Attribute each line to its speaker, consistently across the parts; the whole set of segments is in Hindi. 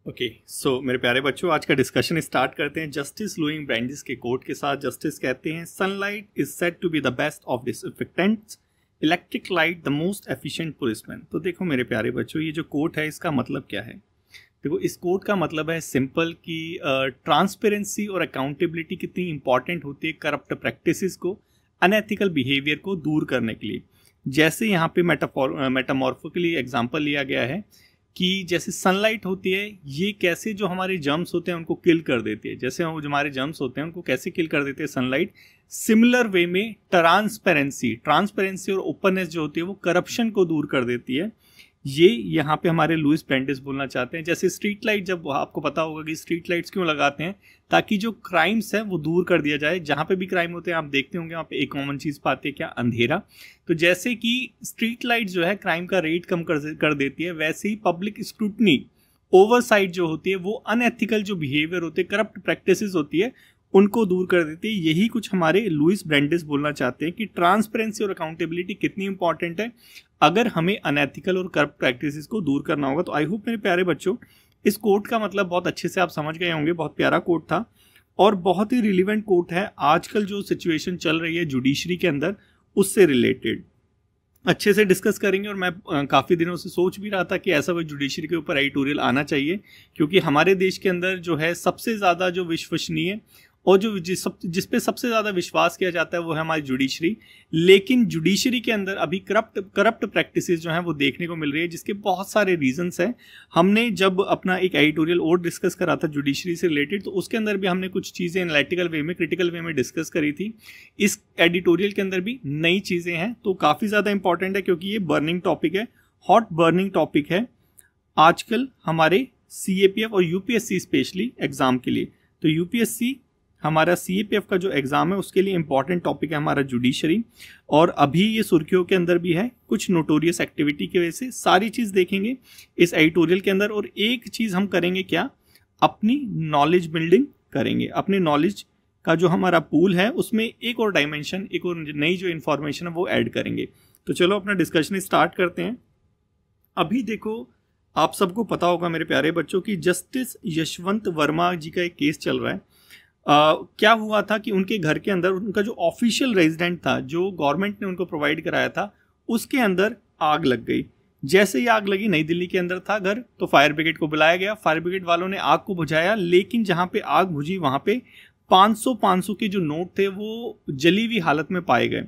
Speaker 1: ओके सो मेरे प्यारे बच्चों, आज का डिस्कशन स्टार्ट करते हैं जस्टिस लुई ब्रांडिस के कोट के साथ। जस्टिस कहते हैं sunlight is said to be the best of disinfectants, electric light the most efficient policeman. तो देखो मेरे प्यारे बच्चों, ये जो कोट है इसका मतलब क्या है। देखो इस कोट का मतलब है सिंपल कि ट्रांसपेरेंसी और अकाउंटेबिलिटी कितनी इंपॉर्टेंट होती है करप्ट प्रैक्टिसेस को, अनएथिकल बिहेवियर को दूर करने के लिए। जैसे यहाँ पे मेटामॉर्फिकली एग्जांपल लिया गया है कि जैसे सनलाइट होती है, ये कैसे जो हमारे जर्म्स होते हैं उनको किल कर देती है। जैसे वो जो हमारे जर्म्स होते हैं उनको कैसे किल कर देती है सनलाइट, सिमिलर वे में ट्रांसपेरेंसी और ओपननेस जो होती है वो करप्शन को दूर कर देती है। ये यहाँ पे हमारे लुईस ब्रांडिस बोलना चाहते हैं। जैसे स्ट्रीट लाइट, जब आपको पता होगा कि स्ट्रीट लाइट्स क्यों लगाते हैं, ताकि जो क्राइम्स है वो दूर कर दिया जाए। जहाँ पे भी क्राइम होते हैं आप देखते होंगे वहाँ पे एक कॉमन चीज़ पाते हैं, क्या? अंधेरा। तो जैसे कि स्ट्रीट लाइट जो है क्राइम का रेट कम कर देती है, वैसे ही पब्लिक स्क्रूटनी, ओवरसाइट जो होती है, वो अनएथिकल जो बिहेवियर होते हैं, करप्ट प्रैक्टिसेस होती है, उनको दूर कर देती है। यही कुछ हमारे लुईस ब्रांडिस बोलना चाहते हैं कि ट्रांसपेरेंसी और अकाउंटेबिलिटी कितनी इंपॉर्टेंट है अगर हमें अनएथिकल और करप्ट प्रैक्टिसेस को दूर करना होगा। तो आई होप मेरे प्यारे बच्चों इस कोट का मतलब बहुत अच्छे से आप समझ गए होंगे। बहुत प्यारा कोट था और बहुत ही रिलीवेंट कोट है आजकल जो सिचुएशन चल रही है जुडिशरी के अंदर, उससे रिलेटेड अच्छे से डिस्कस करेंगे। और मैं काफ़ी दिनों से सोच भी रहा था कि ऐसा कोई जुडिशरी के ऊपर एडिटोरियल आना चाहिए, क्योंकि हमारे देश के अंदर जो है सबसे ज़्यादा जो विश्वसनीय और जो जिस पे सबसे ज़्यादा विश्वास किया जाता है वो है हमारी जुडिशरी। लेकिन जुडिशरी के अंदर अभी करप्ट प्रैक्टिसेस जो हैं वो देखने को मिल रही है, जिसके बहुत सारे रीजंस हैं। हमने जब अपना एक एडिटोरियल और डिस्कस करा था जुडिशरी से रिलेटेड, तो उसके अंदर भी हमने कुछ चीज़ें एनालिटिकल वे में, क्रिटिकल वे में डिस्कस करी थी। इस एडिटोरियल के अंदर भी नई चीज़ें हैं, तो काफ़ी ज़्यादा इंपॉर्टेंट है, क्योंकि ये बर्निंग टॉपिक है, हॉट बर्निंग टॉपिक है आजकल हमारे CAPF और UPSC स्पेशली एग्जाम के लिए। तो UPSC हमारा CAPF का जो एग्ज़ाम है उसके लिए इंपॉर्टेंट टॉपिक है हमारा जुडिशरी, और अभी ये सुर्खियों के अंदर भी है कुछ नोटोरियस एक्टिविटी की वजह से। सारी चीज़ देखेंगे इस एडिटोरियल के अंदर। और एक चीज़ हम करेंगे क्या, अपनी नॉलेज बिल्डिंग करेंगे। अपने नॉलेज का जो हमारा पूल है उसमें एक और डायमेंशन, एक और नई जो इन्फॉर्मेशन है वो ऐड करेंगे। तो चलो अपना डिस्कशन स्टार्ट करते हैं। अभी देखो आप सबको पता होगा मेरे प्यारे बच्चों की जस्टिस यशवंत वर्मा जी का एक केस चल रहा है। क्या हुआ था कि उनके घर के अंदर उनका जो ऑफिशियल रेजिडेंट था, जो गवर्नमेंट ने उनको प्रोवाइड कराया था, उसके अंदर आग लग गई। जैसे ही आग लगी, नई दिल्ली के अंदर था घर, तो फायर ब्रिगेड को बुलाया गया। फायर ब्रिगेड वालों ने आग को बुझाया, लेकिन जहाँ पे आग बुझी वहाँ पे 500 के जो नोट थे वो जली हुई हालत में पाए गए,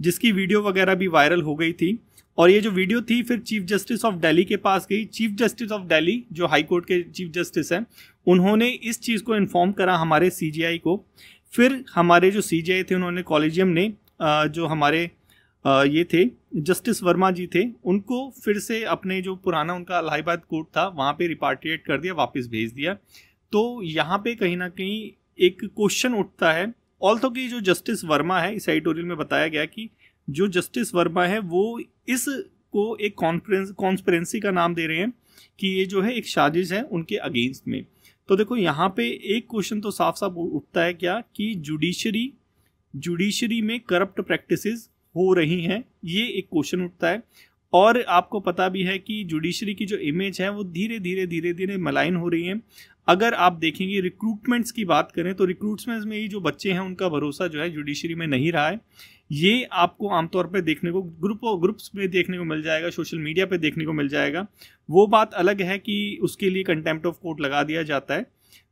Speaker 1: जिसकी वीडियो वगैरह भी वायरल हो गई थी। और ये जो वीडियो थी फिर चीफ जस्टिस ऑफ दिल्ली के पास गई। चीफ जस्टिस ऑफ दिल्ली जो हाई कोर्ट के चीफ जस्टिस हैं, उन्होंने इस चीज़ को इन्फॉर्म करा हमारे CJI को। फिर हमारे जो CJI थे, उन्होंने कॉलेजियम ने जो हमारे ये थे जस्टिस वर्मा जी थे, उनको फिर से अपने जो पुराना उनका इलाहाबाद कोर्ट था वहाँ पे रिपाट्रिएट कर दिया, वापस भेज दिया। तो यहाँ पे कहीं ना कहीं एक क्वेश्चन उठता है। ऑल्थो कि जो जस्टिस वर्मा है, इस एडिटोरियल में बताया गया कि जो जस्टिस वर्मा है वो इस को एक कॉन्स्पिरेंसी का नाम दे रहे हैं कि ये जो है एक साजिश है उनके अगेंस्ट में। तो देखो यहाँ पे एक क्वेश्चन तो साफ साफ उठता है क्या, कि जुडिशरी में करप्ट प्रैक्टिसेस हो रही हैं, ये एक क्वेश्चन उठता है। और आपको पता भी है कि जुडिशरी की जो इमेज है वो धीरे धीरे मलाइन हो रही है। अगर आप देखेंगे रिक्रूटमेंट्स की बात करें, तो रिक्रूटमेंट्स में ही जो बच्चे हैं उनका भरोसा जो है जुडिशरी में नहीं रहा है। ये आपको आमतौर पर देखने को ग्रुप्स में देखने को मिल जाएगा, सोशल मीडिया पे देखने को मिल जाएगा। वो बात अलग है कि उसके लिए कंटेम्प्ट ऑफ कोर्ट लगा दिया जाता है,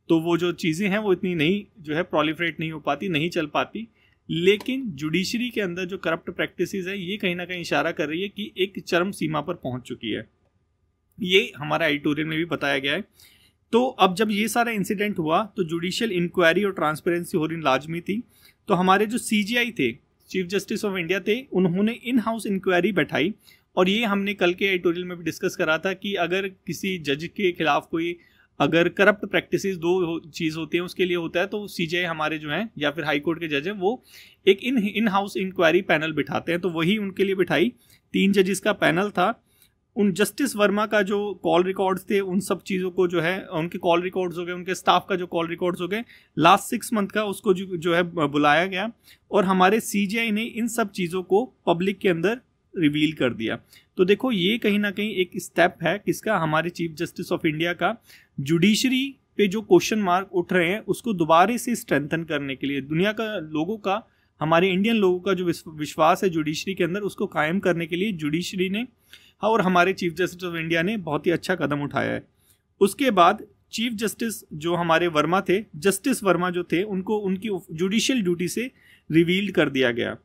Speaker 1: तो वो जो चीज़ें हैं वो इतनी नहीं जो है प्रोलिफरेट नहीं हो पाती, नहीं चल पाती। लेकिन जुडिशरी के अंदर जो करप्ट प्रैक्टिसेस है, ये कहीं ना कहीं इशारा कर रही है कि एक चरम सीमा पर पहुंच चुकी है। ये हमारा एडिटोरियल में भी बताया गया है। तो अब जब ये सारा इंसिडेंट हुआ तो जुडिशियल इंक्वायरी और ट्रांसपेरेंसी होनी लाजमी थी। तो हमारे जो CJI थे, चीफ जस्टिस ऑफ इंडिया थे, उन्होंने इन हाउस इंक्वायरी बैठाई। और ये हमने कल के एडिटोरियल में भी डिस्कस करा था कि अगर किसी जज के खिलाफ कोई अगर करप्ट प्रैक्टिसेस, दो चीज़ होती है उसके लिए होता है, तो CJI हमारे जो हैं या फिर हाई कोर्ट के जज हैं वो एक इन हाउस इंक्वायरी पैनल बिठाते हैं। तो वही उनके लिए बिठाई, 3 जजेस का पैनल था। उन जस्टिस वर्मा का जो कॉल रिकॉर्ड्स थे, उन सब चीज़ों को जो है, उनके कॉल रिकॉर्ड्स हो गए, उनके स्टाफ का जो कॉल रिकॉर्ड्स हो गए लास्ट 6 मंथ का, उसको जो है बुलाया गया। और हमारे CJI ने इन सब चीज़ों को पब्लिक के अंदर रिवील कर दिया। तो देखो ये कहीं ना कहीं एक स्टेप है किसका, हमारे चीफ जस्टिस ऑफ इंडिया का, जुडिशरी पे जो क्वेश्चन मार्क उठ रहे हैं उसको दोबारा से स्ट्रेंथन करने के लिए, दुनिया का लोगों का, हमारे इंडियन लोगों का जो विश्वास है जुडिशरी के अंदर, उसको कायम करने के लिए जुडिशरी ने और हमारे चीफ जस्टिस ऑफ इंडिया ने बहुत ही अच्छा कदम उठाया है। उसके बाद चीफ जस्टिस जो हमारे वर्मा थे, जस्टिस वर्मा जो थे, उनको उनकी जुडिशियल ड्यूटी से रिवील्ड कर दिया गया।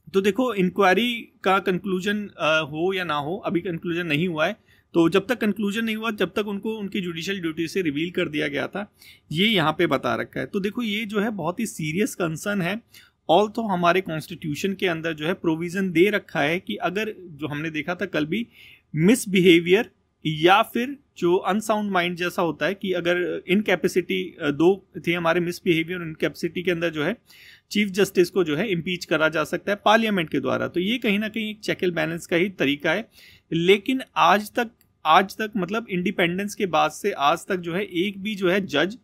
Speaker 1: तो देखो इंक्वायरी का कंक्लूजन हो या ना हो, अभी कंक्लूजन नहीं हुआ है, तो जब तक कंक्लूजन नहीं हुआ जब तक उनको उनकी जुडिशियल ड्यूटी से रिवील कर दिया गया था, ये यहाँ पे बता रखा है। तो देखो ये जो है बहुत ही सीरियस कंसर्न है। ऑल तो हमारे कॉन्स्टिट्यूशन के अंदर जो है प्रोविजन दे रखा है कि अगर, जो हमने देखा था कल भी, मिसबिहेवियर या फिर जो अनसाउंड माइंड जैसा होता है कि अगर इनकैपेसिटी, दो थे हमारे, मिसबिहेवियर और इनकैपेसिटी के अंदर जो है चीफ जस्टिस को जो है इम्पीच करा जा सकता है पार्लियामेंट के द्वारा। तो ये कहीं ना कहीं एक चेक एंड बैलेंस का ही तरीका है। लेकिन आज तक मतलब इंडिपेंडेंस के बाद से आज तक जो है एक भी जो है जज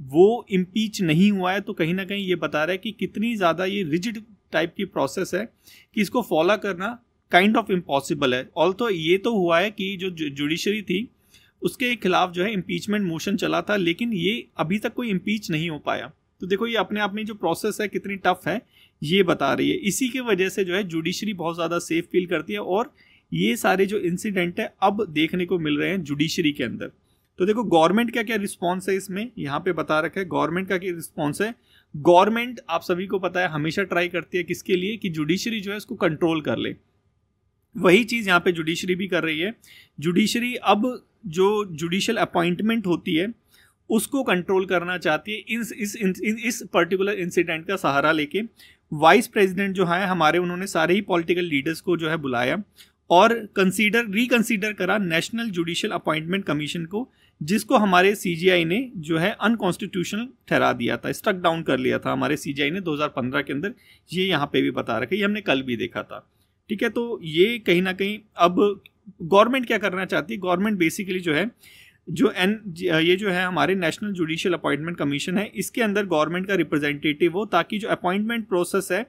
Speaker 1: वो इम्पीच नहीं हुआ है। तो कहीं ना कहीं ये बता रहा है कि कितनी ज़्यादा ये रिजिड टाइप की प्रोसेस है कि इसको फॉलो करना काइंड ऑफ इम्पॉसिबल है। ऑल्सो ये तो हुआ है कि जो जुडिशरी थी उसके खिलाफ जो है इम्पीचमेंट मोशन चला था, लेकिन ये अभी तक कोई इम्पीच नहीं हो पाया। तो देखो ये अपने आप में जो प्रोसेस है कितनी टफ है ये बता रही है। इसी की वजह से जो है जुडिशरी बहुत ज़्यादा सेफ फील करती है और ये सारे जो इंसिडेंट है अब देखने को मिल रहे हैं जुडिशरी के अंदर। तो देखो गवर्नमेंट का क्या रिस्पॉन्स है इसमें, यहाँ पे बता रखा है गवर्नमेंट का क्या रिस्पॉन्स है। गवर्नमेंट आप सभी को पता है हमेशा ट्राई करती है किसके लिए, कि जुडिशरी जो है इसको कंट्रोल कर ले। वही चीज़ यहाँ पे जुडिशरी भी कर रही है। जुडिशरी अब जो जुडिशियल अपॉइंटमेंट होती है उसको कंट्रोल करना चाहती है इस पर्टिकुलर इंसिडेंट का सहारा लेके। वाइस प्रेसिडेंट जो है हमारे, उन्होंने सारे ही पॉलिटिकल लीडर्स को जो है बुलाया और रिकंसीडर करा नेशनल जुडिशियल अपॉइंटमेंट कमीशन को, जिसको हमारे सीजीआई ने जो है अनकॉन्स्टिट्यूशनल ठहरा दिया था, स्ट्रक डाउन कर लिया था हमारे सीजीआई ने 2015 के अंदर। ये यहाँ पे भी बता रखा है, ये हमने कल भी देखा था। ठीक है, तो ये कहीं ना कहीं अब गवर्नमेंट क्या करना चाहती है, गवर्नमेंट बेसिकली जो है ये जो है हमारे नेशनल जुडिशियल अपॉइंटमेंट कमीशन है, इसके अंदर गवर्नमेंट का रिप्रेजेंटेटिव हो, ताकि जो अपॉइंटमेंट प्रोसेस है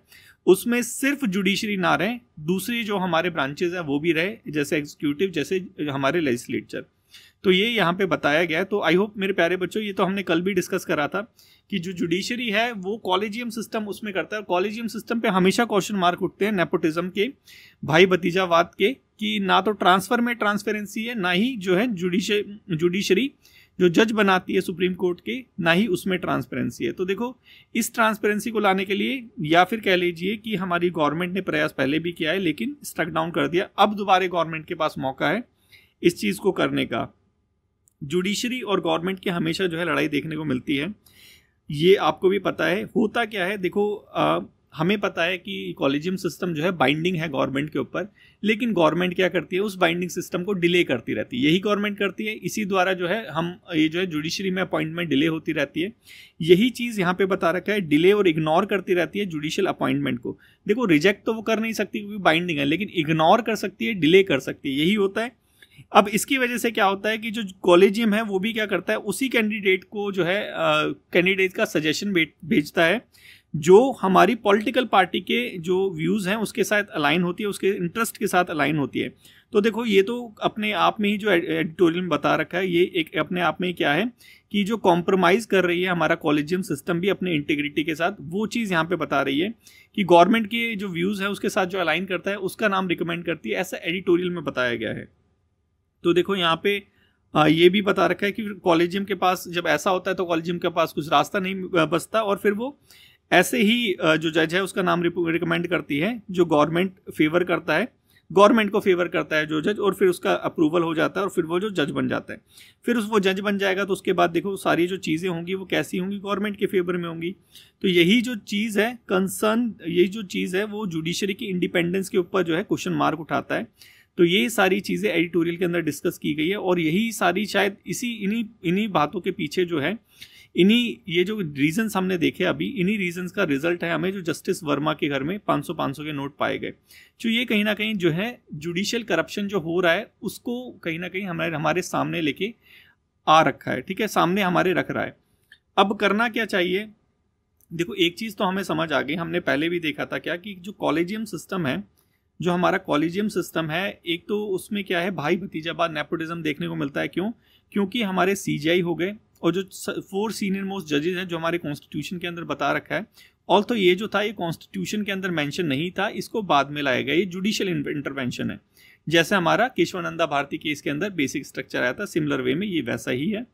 Speaker 1: उसमें सिर्फ जुडिशरी ना रहे, दूसरी जो हमारे ब्रांचेज हैं वो भी रहे, जैसे एग्जीक्यूटिव, जैसे हमारे लेजिस्लेचर। तो ये यहाँ पे बताया गया है। तो आई होप मेरे प्यारे बच्चों, ये तो हमने कल भी डिस्कस करा था कि जो जुडिशरी है वो कॉलेजियम सिस्टम उसमें करता है। कॉलेजियम सिस्टम पे हमेशा क्वेश्चन मार्क उठते हैं नेपोटिज्म के, भाई भतीजावाद के, कि ना तो ट्रांसफर में ट्रांसपेरेंसी है, ना ही जो है जुडिशरी जो जज बनाती है सुप्रीम कोर्ट के, ना ही उसमें ट्रांसपेरेंसी है। तो देखो इस ट्रांसपेरेंसी को लाने के लिए, या फिर कह लीजिए कि हमारी गवर्नमेंट ने प्रयास पहले भी किया है लेकिन स्ट्रक डाउन कर दिया, अब दोबारा गवर्नमेंट के पास मौका है इस चीज़ को करने का। जुडिशरी और गवर्नमेंट की हमेशा जो है लड़ाई देखने को मिलती है, ये आपको भी पता है। होता क्या है, देखो हमें पता है कि कॉलेजियम सिस्टम जो है बाइंडिंग है गवर्नमेंट के ऊपर, लेकिन गवर्नमेंट क्या करती है, उस बाइंडिंग सिस्टम को डिले करती रहती है। यही गवर्नमेंट करती है, इसी द्वारा जो है ये जो है जुडिशरी में अपॉइंटमेंट डिले होती रहती है। यही चीज़ यहाँ पे बता रखा है, डिले और इग्नोर करती रहती है जुडिशियल अपॉइंटमेंट को। देखो रिजेक्ट तो वो कर नहीं सकती क्योंकि बाइंडिंग है, लेकिन इग्नोर कर सकती है, डिले कर सकती है, यही होता है। अब इसकी वजह से क्या होता है कि जो कॉलेजियम है वो भी क्या करता है, उसी कैंडिडेट को जो है कैंडिडेट का सजेशन भेजता है जो हमारी पॉलिटिकल पार्टी के जो व्यूज़ हैं उसके साथ अलाइन होती है, उसके इंटरेस्ट के साथ अलाइन होती है। तो देखो ये तो अपने आप में ही जो एडिटोरियल में बता रखा है, ये एक अपने आप में क्या है कि जो कॉम्प्रोमाइज़ कर रही है हमारा कॉलेजियम सिस्टम भी अपने इंटीग्रिटी के साथ, वो चीज़ यहाँ पे बता रही है कि गवर्नमेंट के जो व्यूज़ हैं उसके साथ जो अलाइन करता है उसका नाम रिकमेंड करती है, ऐसा एडिटोरियल में बताया गया है। तो देखो यहाँ पे ये भी बता रखा है कि कॉलेजियम के पास जब ऐसा होता है तो कॉलेजियम के पास कुछ रास्ता नहीं बचता, और फिर वो ऐसे ही जो जज है उसका नाम रिकमेंड करती है, जो गवर्नमेंट फेवर करता है, गवर्नमेंट को फेवर करता है जो जज, और फिर उसका अप्रूवल हो जाता है और फिर वो जो जज बन जाता है। फिर वो जज बन जाएगा तो उसके बाद देखो सारी जो चीज़ें होंगी वो कैसी होंगी, गवर्नमेंट के फेवर में होंगी। तो यही जो चीज़ है कंसर्न, यही जो चीज़ है वो जुडिशरी की इंडिपेंडेंस के ऊपर जो है क्वेश्चन मार्क उठाता है। तो ये सारी चीज़ें एडिटोरियल के अंदर डिस्कस की गई है, और यही सारी शायद इन्हीं बातों के पीछे जो है, ये जो रीजंस हमने देखे अभी, इन्हीं रीजंस का रिजल्ट है हमें जो जस्टिस वर्मा के घर में 500 के नोट पाए गए। जो ये कहीं ना कहीं जो है जुडिशियल करप्शन जो हो रहा है उसको कहीं ना कहीं हमारे सामने लेके आ रखा है, ठीक है, सामने हमारे रख रहा है। अब करना क्या चाहिए, देखो एक चीज़ तो हमें समझ आ गई, हमने पहले भी देखा था क्या कि जो कॉलेजियम सिस्टम है जो हमारा कॉलेजियम सिस्टम है, एक तो उसमें क्या है, भाई भतीजावाद नेपोटिज्म देखने को मिलता है। क्यों? क्योंकि हमारे CGI हो गए और जो 4 सीनियर मोस्ट जजेस हैं जो हमारे कॉन्स्टिट्यूशन के अंदर बता रखा है, और तो ये जो था ये कॉन्स्टिट्यूशन के अंदर मेंशन नहीं था, इसको बाद में लाया गया, ये जुडिशियल इंटरवेंशन है। जैसे हमारा केशवानंदा भारती केस के अंदर बेसिक स्ट्रक्चर आया था, सिमिलर वे में ये वैसा ही है।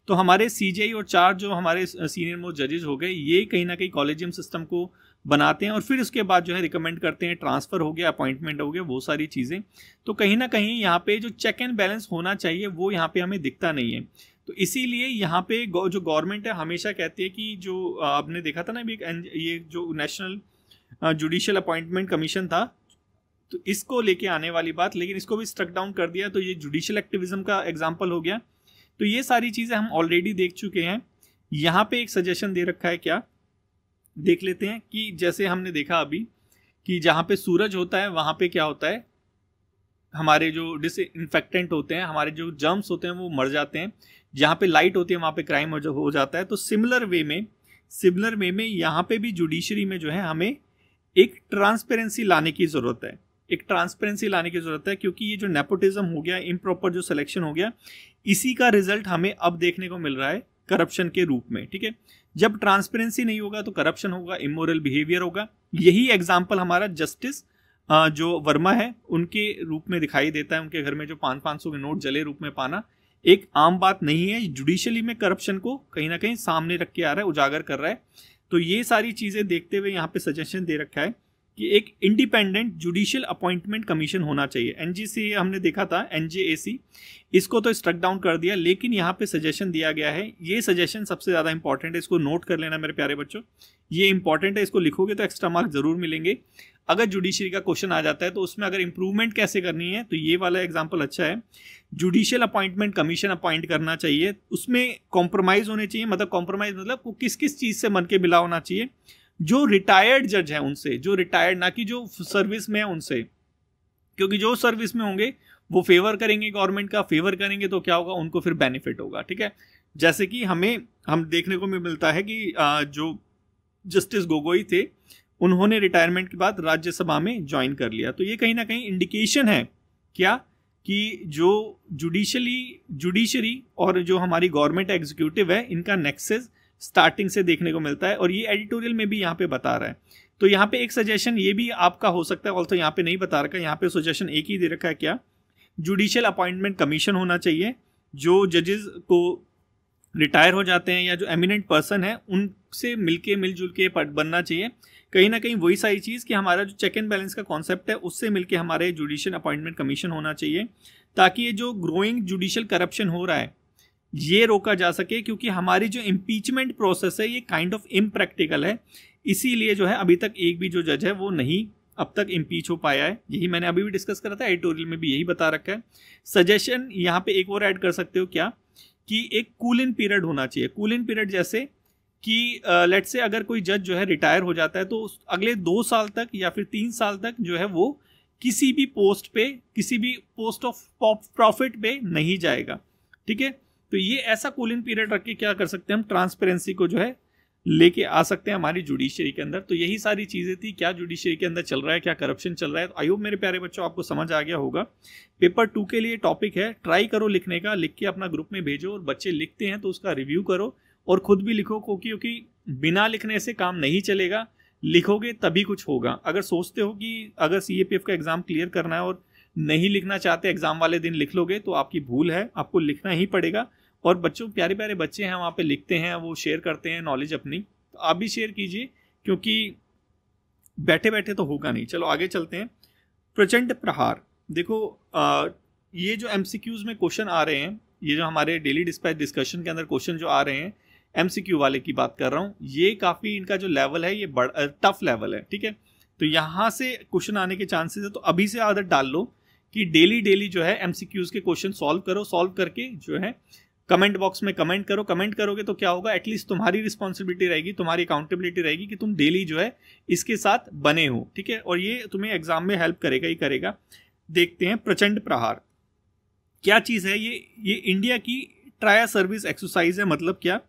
Speaker 1: तो हमारे CGI और 4 जो हमारे सीनियर मोस्ट जजेस हो गए, ये कहीं ना कहीं कॉलेजियम सिस्टम को बनाते हैं और फिर उसके बाद जो है रिकमेंड करते हैं, ट्रांसफर हो गया, अपॉइंटमेंट हो गया, वो सारी चीज़ें। तो कहीं ना कहीं यहाँ पे जो चेक एंड बैलेंस होना चाहिए वो यहाँ पे हमें दिखता नहीं है। तो इसीलिए यहाँ पे जो गवर्नमेंट है हमेशा कहती है कि जो आपने देखा था ना ये जो नेशनल जुडिशियल अपॉइंटमेंट कमीशन था, तो इसको लेके आने वाली बात, लेकिन इसको भी स्ट्रक डाउन कर दिया, तो ये जुडिशियल एक्टिविज्म का एग्जाम्पल हो गया। तो ये सारी चीज़ें हम ऑलरेडी देख चुके हैं। यहाँ पे एक सजेशन दे रखा है, क्या देख लेते हैं कि जैसे हमने देखा अभी कि जहाँ पे सूरज होता है वहाँ पे क्या होता है, हमारे जो डिसइंफेक्टेंट होते हैं, हमारे जो जर्म्स होते हैं वो मर जाते हैं। जहाँ पे लाइट होती है वहाँ पे क्राइम हो जाता है। तो सिमिलर वे में यहाँ पे भी जुडिशरी में जो है हमें एक ट्रांसपेरेंसी लाने की ज़रूरत है, क्योंकि ये जो नेपोटिज्म हो गया, इम्प्रॉपर जो सिलेक्शन हो गया, इसी का रिजल्ट हमें अब देखने को मिल रहा है करप्शन के रूप में। ठीक है, जब ट्रांसपेरेंसी नहीं होगा तो करप्शन होगा, इमोरल बिहेवियर होगा। यही एग्जाम्पल हमारा जस्टिस जो वर्मा है उनके रूप में दिखाई देता है। उनके घर में जो 500 के नोट जले रूप में पाना एक आम बात नहीं है, जुडिशली में करप्शन को कहीं ना कहीं सामने रख के आ रहा है, उजागर कर रहा है। तो ये सारी चीज़ें देखते हुए यहाँ पे सजेशन दे रखा है कि एक इंडिपेंडेंट जुडिशियल अपॉइंटमेंट कमीशन होना चाहिए। NGC हमने देखा था, NJAC, इसको तो स्ट्रक डाउन कर दिया, लेकिन यहाँ पे सजेशन दिया गया है। ये सजेशन सबसे ज़्यादा इंपॉर्टेंट है, इसको नोट कर लेना मेरे प्यारे बच्चों, ये इंपॉर्टेंट है, इसको लिखोगे तो एक्स्ट्रा मार्क जरूर मिलेंगे। अगर जुडिशरी का क्वेश्चन आ जाता है तो उसमें अगर इंप्रूवमेंट कैसे करनी है, तो ये वाला एग्जाम्पल अच्छा है। जुडिशियल अपॉइंटमेंट कमीशन अपॉइंट करना चाहिए, उसमें कॉम्प्रोमाइज़ होने चाहिए। मतलब कॉम्प्रोमाइज़ मतलब किस किस चीज़ से मन के मिला होना चाहिए, जो रिटायर्ड जज है उनसे, जो रिटायर्ड, ना कि जो सर्विस में है उनसे, क्योंकि जो सर्विस में होंगे वो फेवर करेंगे गवर्नमेंट का, फेवर करेंगे तो क्या होगा, उनको फिर बेनिफिट होगा। ठीक है, जैसे कि हम देखने को मिलता है कि जो जस्टिस गोगोई थे उन्होंने रिटायरमेंट के बाद राज्यसभा में ज्वाइन कर लिया। तो ये कहीं ना कहीं इंडिकेशन है क्या, कि जो जुडिशरी और जो हमारी गवर्नमेंट एग्जीक्यूटिव है, इनका नेक्सस स्टार्टिंग से देखने को मिलता है, और ये एडिटोरियल में भी यहाँ पे बता रहा है। तो यहाँ पे एक सजेशन ये भी आपका हो सकता है, ऑल्सो यहाँ पे नहीं बता रखा है, यहाँ पे सजेशन एक ही दे रखा है, क्या, जुडिशियल अपॉइंटमेंट कमीशन होना चाहिए। जो जजेस को रिटायर हो जाते हैं या जो एमिनेंट पर्सन है उनसे मिलजुल के बनना चाहिए। कहीं ना कहीं वही सारी चीज़ कि हमारा जो चेक एंड बैलेंस का कॉन्सेप्ट है उससे मिलके हमारे जुडिशियल अपॉइंटमेंट कमीशन होना चाहिए, ताकि ये जो ग्रोइंग जुडिशियल करप्शन हो रहा है ये रोका जा सके। क्योंकि हमारी जो इम्पीचमेंट प्रोसेस है ये काइंड ऑफ इम्प्रैक्टिकल है, इसीलिए जो है अभी तक एक भी जो जज है वो नहीं अब तक इम्पीच हो पाया है। यही मैंने अभी भी डिस्कस करा था, एडिटोरियल में भी यही बता रखा है। सजेशन यहाँ पे एक और ऐड कर सकते हो, क्या, कि एक कूल इन पीरियड होना चाहिए। कूल इन पीरियड जैसे कि लेट्स से अगर कोई जज जो है रिटायर हो जाता है तो अगले 2 साल तक या फिर 3 साल तक जो है वो किसी भी पोस्ट पे, किसी भी पोस्ट ऑफ प्रॉफिट पे नहीं जाएगा। ठीक है, तो ये ऐसा कूल इन पीरियड रख के क्या कर सकते हैं हम, ट्रांसपेरेंसी को जो है लेके आ सकते हैं हमारी जुडिशरी के अंदर। तो यही सारी चीज़ें थी, क्या जुडिशरी के अंदर चल रहा है, क्या करप्शन चल रहा है। तो आई होप मेरे प्यारे बच्चों आपको समझ आ गया होगा। पेपर 2 के लिए टॉपिक है, ट्राई करो लिखने का, लिख के अपना ग्रुप में भेजो, और बच्चे लिखते हैं तो उसका रिव्यू करो और खुद भी लिखो, क्योंकि बिना लिखने से काम नहीं चलेगा, लिखोगे तभी कुछ होगा। अगर सोचते हो कि अगर CAPF का एग्जाम क्लियर करना है और नहीं लिखना चाहते, एग्जाम वाले दिन लिख लोगे, तो आपकी भूल है, आपको लिखना ही पड़ेगा। और बच्चों, प्यारे प्यारे बच्चे हैं वहाँ पे लिखते हैं, वो शेयर करते हैं नॉलेज अपनी, तो आप भी शेयर कीजिए, क्योंकि बैठे बैठे तो होगा नहीं। चलो आगे चलते हैं। प्रचंड प्रहार, देखो ये जो MCQs में क्वेश्चन आ रहे हैं, ये जो हमारे डेली डिस्पैच डिस्कशन के अंदर क्वेश्चन जो आ रहे हैं, MCQ वाले की बात कर रहा हूँ, ये काफ़ी इनका जो लेवल है ये टफ लेवल है। ठीक है, तो यहाँ से क्वेश्चन आने के चांसेस है, तो अभी से आदत डाल लो कि डेली जो है MCQs के क्वेश्चन सॉल्व करो, सॉल्व करके जो है कमेंट बॉक्स में कमेंट करो। कमेंट करोगे तो क्या होगा, एटलीस्ट तुम्हारी रिस्पॉन्सिबिलिटी रहेगी, तुम्हारी अकाउंटेबिलिटी रहेगी कि तुम डेली जो है इसके साथ बने हो। ठीक है, और ये तुम्हें एग्जाम में हेल्प करेगा ही करेगा। देखते हैं प्रचंड प्रहार क्या चीज़ है। ये इंडिया की ट्राया सर्विस एक्सरसाइज है। मतलब क्या,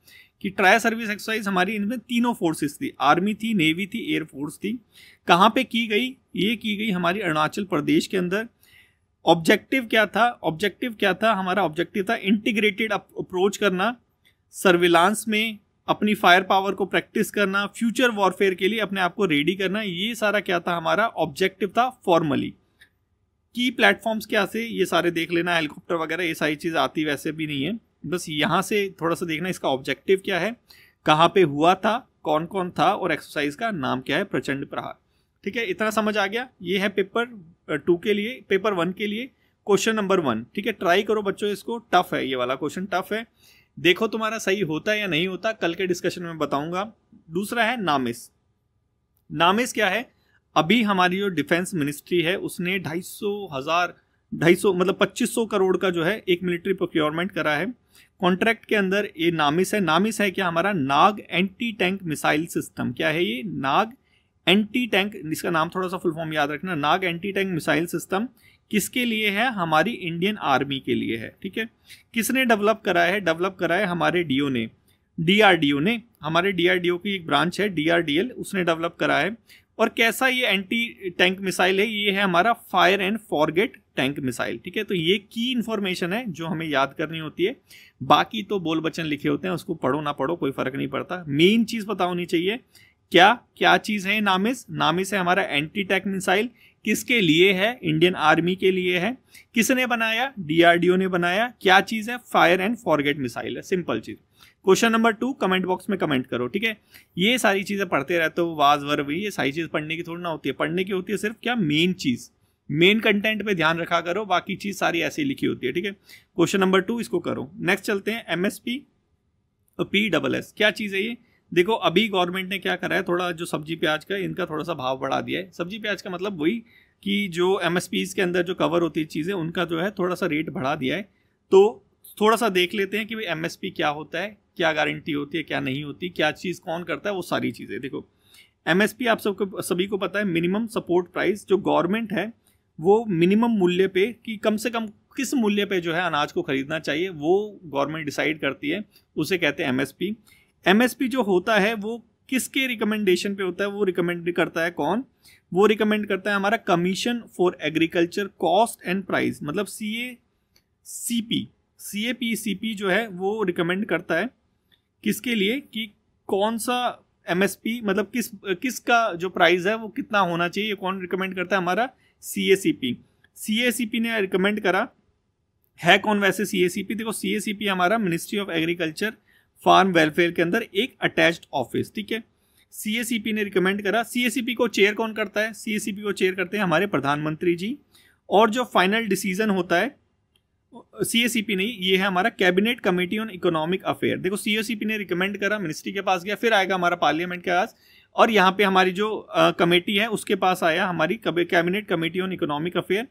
Speaker 1: कि ट्राई सर्विस एक्सरसाइज हमारी इनमें तीनों फोर्सेस थी, आर्मी थी, नेवी थी, एयर फोर्स थी। कहाँ पे की गई? ये की गई हमारी अरुणाचल प्रदेश के अंदर। ऑब्जेक्टिव क्या था? हमारा ऑब्जेक्टिव था इंटीग्रेटेड अप्रोच करना, सर्विलांस में अपनी फायर पावर को प्रैक्टिस करना, फ्यूचर वॉरफेयर के लिए अपने आप को रेडी करना। ये सारा क्या था? हमारा ऑब्जेक्टिव था फॉर्मली। की प्लेटफॉर्म्स क्या से ये सारे देख लेना, हेलीकॉप्टर वगैरह ये सारी चीज़ आती वैसे भी नहीं है, बस यहाँ से थोड़ा सा देखना इसका ऑब्जेक्टिव क्या है, कहाँ पे हुआ था, कौन कौन था, और एक्सरसाइज का नाम क्या है, प्रचंड प्रहार। ठीक है, इतना समझ आ गया। ये है पेपर 2 के लिए। पेपर 1 के लिए क्वेश्चन नंबर 1। ठीक है, ट्राई करो बच्चों, इसको टफ है, ये वाला क्वेश्चन टफ है। देखो तुम्हारा सही होता है या नहीं होता, कल के डिस्कशन में बताऊंगा। दूसरा है नामिस। नामिस क्या है? अभी हमारी जो डिफेंस मिनिस्ट्री है उसने 250 मतलब 2500 करोड़ का जो है एक मिलिट्री प्रोक्योरमेंट करा है कॉन्ट्रैक्ट के अंदर। ये नामिस है। नामिस है क्या? हमारा नाग एंटी टैंक मिसाइल सिस्टम। क्या है ये? नाग एंटी टैंक, इसका नाम थोड़ा सा फुल फॉर्म याद रखना। नाग एंटी टैंक मिसाइल सिस्टम किसके लिए है? हमारी इंडियन आर्मी के लिए है। ठीक है, किसने डेवलप करा है? डेवलप करा है हमारे डीओ ने, डीआरडीओ ने। हमारे डीआरडीओ की एक ब्रांच है डीआरडीएल, उसने डेवलप करा है। और कैसा ये एंटी टैंक मिसाइल है? ये है हमारा fire and forget tank missile. ठीक है, तो ये की इंफॉर्मेशन है जो हमें याद करनी होती है। बाकी तो बोल बचन लिखे होते हैं, उसको पढ़ो ना पढ़ो कोई फर्क नहीं पड़ता, मेन चीज पता होनी चाहिए। क्या चीज है नामिस? नामिस है हमारा एंटी टैंक मिसाइल। किसके लिए है? इंडियन आर्मी के लिए है। किसने बनाया? डीआरडीओ ने बनाया। क्या चीज है? फायर एंड फॉरगेट मिसाइल है, सिंपल चीज। क्वेश्चन नंबर 2 कमेंट बॉक्स में कमेंट करो। ठीक है, ये सारी चीजें पढ़ते रहते हो, वाज वर्ब, ये सारी चीज पढ़ने की थोड़ी ना होती है। पढ़ने की होती है सिर्फ क्या? मेन चीज, मेन कंटेंट पे ध्यान रखा करो, बाकी चीज सारी ऐसे ही लिखी होती है। ठीक है, क्वेश्चन नंबर 2 इसको करो। नेक्स्ट चलते हैं एमएसपी PSS। क्या चीज है ये? देखो अभी गवर्नमेंट ने क्या करा है, थोड़ा जो सब्जी प्याज का इनका थोड़ा सा भाव बढ़ा दिया है। सब्जी प्याज का मतलब वही कि जो एमएसपीज के अंदर जो कवर होती है चीजें, उनका जो है थोड़ा सा रेट बढ़ा दिया है। तो थोड़ा सा देख लेते हैं कि भाई एमएसपी क्या होता है, क्या गारंटी होती है, क्या नहीं होती, क्या चीज कौन करता है, वो सारी चीजें। देखो एमएसपी आप सबको सभी को पता है, मिनिमम सपोर्ट प्राइस। जो गवर्नमेंट है वो मिनिमम मूल्य पे, कि कम से कम किस मूल्य पे जो है अनाज को खरीदना चाहिए, वो गवर्नमेंट डिसाइड करती है, उसे कहते हैं एमएसपी। एमएसपी जो होता है वो किसके रिकमेंडेशन पे होता है? वो रिकमेंड करता है कौन? वो रिकमेंड करता है हमारा commission for agriculture cost and price, मतलब CAPCP जो है वो रिकमेंड करता है किसके लिए, कि कौन सा एमएसपी, मतलब किसका जो प्राइस है वो कितना होना चाहिए, ये कौन रिकमेंड करता है? हमारा CACP ने रिकमेंड करा है। कौन वैसे CACP? देखो CACP हमारा ministry of agriculture farm welfare के अंदर एक अटैच्ड ऑफिस। ठीक है, CACP ने रिकमेंड करा। CACP को चेयर कौन करता है? CACP को चेयर करते हैं हमारे प्रधानमंत्री जी। और जो फाइनल डिसीजन होता है CACP नहीं, ये है हमारा cabinet committee on economic affair. देखो CACP ने रिकमेंड करा, मिनिस्ट्री के पास गया, फिर आएगा हमारा पार्लियामेंट के पास, और यहाँ पे हमारी जो कमेटी है उसके पास आया हमारी cabinet committee on economic affair,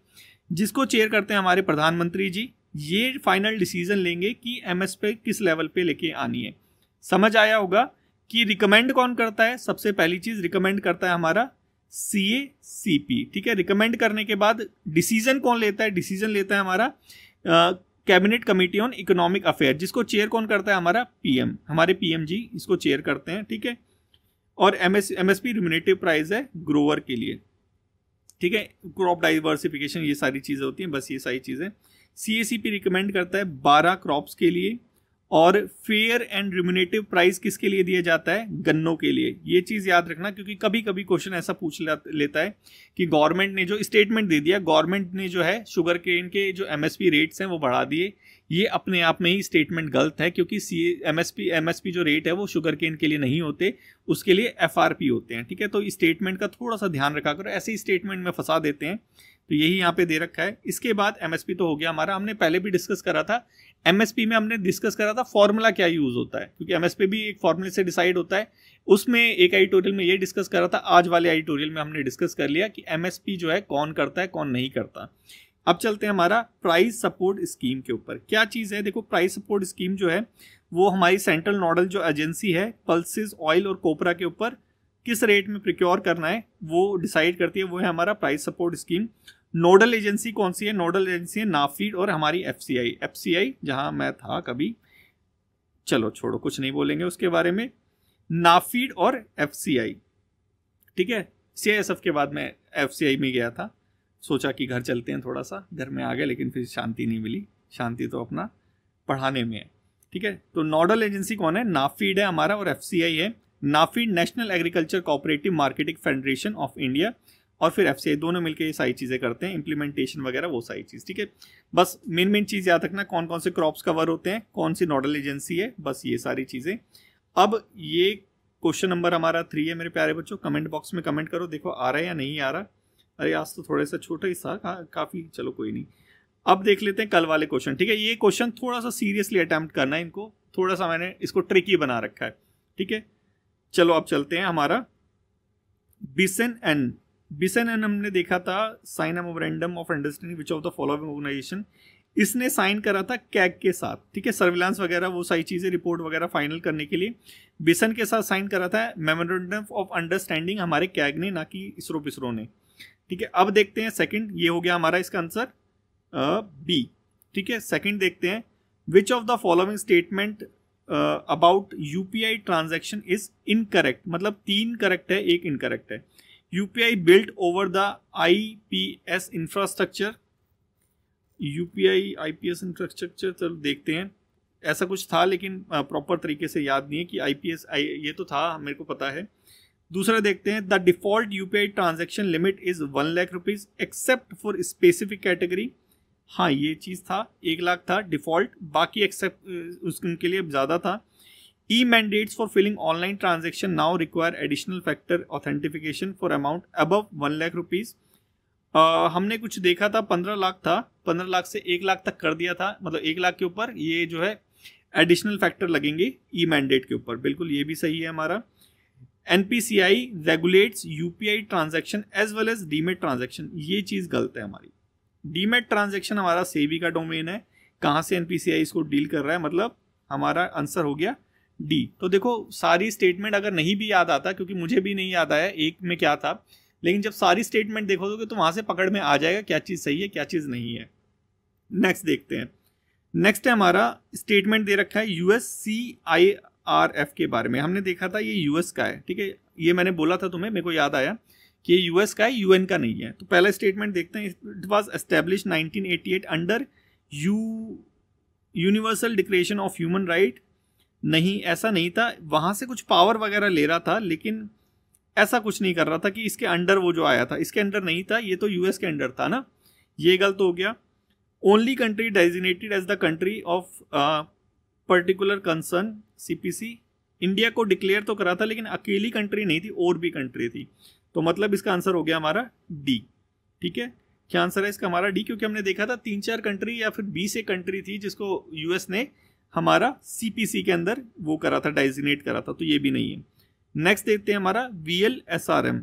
Speaker 1: जिसको चेयर करते हैं हमारे प्रधानमंत्री जी। ये फाइनल डिसीजन लेंगे कि एमएसपी किस लेवल पे लेके आनी है। समझ आया होगा कि रिकमेंड कौन करता है? सबसे पहली चीज रिकमेंड करता है हमारा CACP। ठीक है, रिकमेंड करने के बाद डिसीजन कौन लेता है? डिसीजन लेता है हमारा cabinet committee on economic affair, जिसको चेयर कौन करता है? हमारा PM, हमारे PM जी इसको चेयर करते हैं। ठीक है, और एमएसपी रिम्यूनेटिव प्राइस है ग्रोअर के लिए। ठीक है, क्रॉप डाइवर्सिफिकेशन, ये सारी चीजें होती हैं, बस ये सारी चीजें। CACP रिकमेंड करता है 12 क्रॉप्स के लिए, और फेयर एंड रिम्यूनेटिव प्राइस किसके लिए दिया जाता है? गन्नों के लिए। ये चीज याद रखना, क्योंकि कभी कभी क्वेश्चन ऐसा पूछ लेता है कि गवर्नमेंट ने जो स्टेटमेंट दे दिया, गवर्नमेंट ने जो है शुगर केन के जो MSP रेट्स हैं वो बढ़ा दिए। ये अपने आप में ही स्टेटमेंट गलत है, क्योंकि MSP जो रेट है वो शुगर केन के लिए नहीं होते, उसके लिए FRP होते हैं। ठीक है, तो स्टेटमेंट का थोड़ा सा ध्यान रखा करो, ऐसे ही स्टेटमेंट में फंसा देते हैं। तो यही यहाँ पे दे रखा है। इसके बाद MSP तो हो गया हमारा, हमने पहले भी डिस्कस करा था। MSP में हमने डिस्कस करा था फॉर्मूला क्या यूज होता है, क्योंकि MSP भी एक फॉर्मूले से डिसाइड होता है। उसमें एक एडिटोरियल में ये डिस्कस करा था, आज वाले एडिटोरियल में हमने डिस्कस कर लिया कि MSP जो है कौन करता है कौन नहीं करता। अब चलते हैं हमारा प्राइस सपोर्ट स्कीम के ऊपर। क्या चीज है? देखो प्राइस सपोर्ट स्कीम जो है वो हमारी सेंट्रल नोडल जो एजेंसी है पल्सेस ऑयल और कोपरा के ऊपर किस रेट में प्रिक्योर करना है वो डिसाइड करती है, वो है हमारा price support scheme. Nodal agency कौन सी है? नोडल एजेंसी है नाफीड और हमारी FCI जहां मैं था कभी, चलो छोड़ो, कुछ नहीं बोलेंगे उसके बारे में। नाफीड और एफसीआई, ठीक है। सीआईएसएफ के बाद मैं एफसीआई में गया था, सोचा कि घर चलते हैं, थोड़ा सा घर में आ गए, लेकिन फिर शांति नहीं मिली। शांति तो अपना पढ़ाने में है, ठीक है। तो नोडल एजेंसी कौन है? नाफीड है हमारा और एफसीआई है। NAFED national agriculture cooperative marketing federation of India, और फिर एफसीआई, दोनों मिलकर ये सारी चीज़ें करते हैं, इंप्लीमेंटेशन वगैरह वो सारी चीज़, ठीक है। बस मेन चीज़ याद रखना, कौन कौन से क्रॉप्स कवर होते हैं, कौन सी नोडल एजेंसी है, बस ये सारी चीज़ें। अब ये क्वेश्चन नंबर हमारा 3 है मेरे प्यारे बच्चों। कमेंट बॉक्स में कमेंट करो, देखो आ रहा है या नहीं आ रहा। अरे आज तो थोड़ा सा छोटा ही था काफ़ी, चलो कोई नहीं। अब देख लेते हैं कल वाले क्वेश्चन, ठीक है। ये क्वेश्चन थोड़ा सा सीरियसली अटेम्प्ट करना है इनको, थोड़ा सा मैंने इसको ट्रिकी बना रखा है, ठीक है। चलो अब चलते हैं हमारा बिसन एन हमने देखा था, sign memorandum of understanding which of the following organization, इसने साइन करा था कैग के साथ, ठीक है। सर्विलांस वगैरह वो सारी चीज़ें, रिपोर्ट वगैरह फाइनल करने के लिए बिसन के साथ साइन करा था मेमोरेंडम ऑफ अंडरस्टैंडिंग हमारे कैग ने, ना कि इसरो ने, ठीक है। अब देखते हैं सेकंड, ये हो गया हमारा इसका आंसर बी, ठीक है। सेकंड देखते हैं, विच of the following statement about UPI transaction is incorrect, मतलब 3 करेक्ट है, 1 इनकरेक्ट है। UPI built over the IPS infrastructure, UPI IPS infrastructure, चलो देखते हैं। ऐसा कुछ था लेकिन प्रॉपर तरीके से याद नहीं है कि आईपीएस, ये तो था, मेरे को पता है। दूसरा देखते हैं, the default UPI transaction limit is 1 lakh rupees except for specific category. हाँ ये चीज़ था, 1 लाख था डिफॉल्ट, बाकी एक्सेप्ट उनके लिए ज़्यादा था। E mandates for filling online transaction now require additional factor authentication for amount above 1 lakh rupees. हमने कुछ देखा था 15 लाख था, 15 लाख से 1 लाख तक कर दिया था, मतलब 1 लाख के ऊपर ये जो है एडिशनल फैक्टर लगेंगे ई मैंडेट के ऊपर, बिल्कुल ये भी सही है हमारा। NPCI regulates UPI transaction as well as demat transaction, ये चीज़ गलत है हमारी। डीमेट ट्रांजैक्शन हमारा सेबी का डोमेन है, कहाँ से एनपीसीआई इसको डील कर रहा है, मतलब हमारा आंसर हो गया डी। तो देखो सारी स्टेटमेंट अगर नहीं भी याद आता, क्योंकि मुझे भी नहीं याद आया एक में क्या था, लेकिन जब सारी स्टेटमेंट देखोगे तो वहां से पकड़ में आ जाएगा क्या चीज़ सही है क्या चीज़ नहीं है। नेक्स्ट देखते हैं, नेक्स्ट है हमारा स्टेटमेंट दे रखा है USCIRF के बारे में। हमने देखा था ये यूएस का है, ठीक है, ये मैंने बोला था तुम्हें, मेरे को याद आया कि ये यूएस का है, यूएन का नहीं है। तो पहला स्टेटमेंट देखते हैं, it was establish 1988 under universal declaration of human right. नहीं, ऐसा नहीं था, वहां से कुछ पावर वगैरह ले रहा था, लेकिन ऐसा कुछ नहीं कर रहा था कि इसके अंडर वो जो आया था, इसके अंडर नहीं था, ये तो यूएस के अंडर था ना, ये गलत हो गया। Only country designated as the country of particular concern CPC, India को डिक्लेयर तो करा था लेकिन अकेली कंट्री नहीं थी, और भी कंट्री थी, तो मतलब इसका आंसर हो गया हमारा डी, ठीक है। क्या आंसर है इसका हमारा डी, क्योंकि हमने देखा था 3-4 कंट्री या फिर 20 एक कंट्री थी जिसको यूएस ने हमारा सीपीसी के अंदर वो करा था, डेजिग्नेट करा था, तो ये भी नहीं है। नेक्स्ट देखते हैं हमारा VLSRM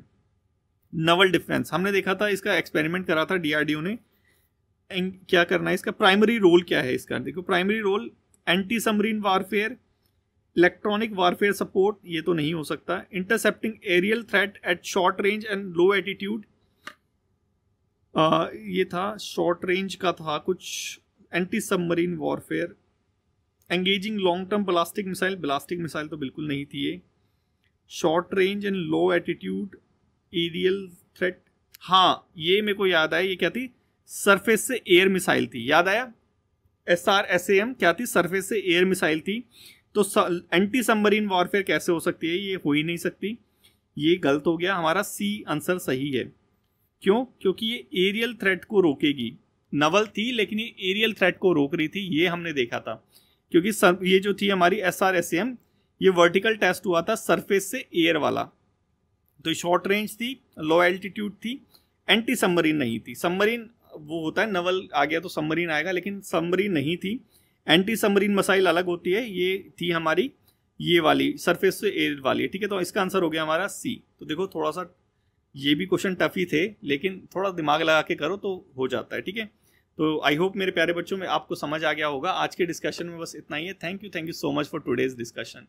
Speaker 1: नवल डिफेंस, हमने देखा था इसका एक्सपेरिमेंट करा था डीआरडीओ ने। क्या करना है इसका, प्राइमरी रोल क्या है इसका, देखो primary role anti submarine warfare, electronic warfare support, ये तो नहीं हो सकता। Intercepting aerial threat at short range and low attitude, ये था शॉर्ट रेंज का था कुछ, anti submarine warfare. Engaging long term ballistic missile तो बिल्कुल नहीं थी ये। Short range and low attitude aerial threat, हाँ ये मेरे को याद आया, ये क्या थी, सरफेस से एयर मिसाइल थी, याद आया, SRSAM क्या थी, सरफेस से एयर मिसाइल थी। तो एंटी सबमरीन वॉरफेयर कैसे हो सकती है, ये हो ही नहीं सकती, ये गलत हो गया, हमारा सी आंसर सही है। क्यों, क्योंकि ये एरियल थ्रेट को रोकेगी, नवल थी लेकिन ये एरियल थ्रेट को रोक रही थी, ये हमने देखा था। क्योंकि ये जो थी हमारी SRSAM, ये वर्टिकल टेस्ट हुआ था सरफेस से एयर वाला, तो शॉर्ट रेंज थी, लो एल्टीट्यूड थी, एंटी सबमरीन नहीं थी। सबमरीन वो होता है, नवल आ गया तो सबमरीन आएगा, लेकिन सबमरीन नहीं थी। एंटी सबमरीन मिसाइल अलग होती है, ये थी हमारी ये वाली सरफेस से एयर वाली, ठीक है। तो इसका आंसर हो गया हमारा सी। तो देखो थोड़ा सा ये भी क्वेश्चन टफ ही थे, लेकिन थोड़ा दिमाग लगा के करो तो हो जाता है, ठीक है। तो आई होप मेरे प्यारे बच्चों में आपको समझ आ गया होगा। आज के डिस्कशन में बस इतना ही है। Thank you so much for today's discussion.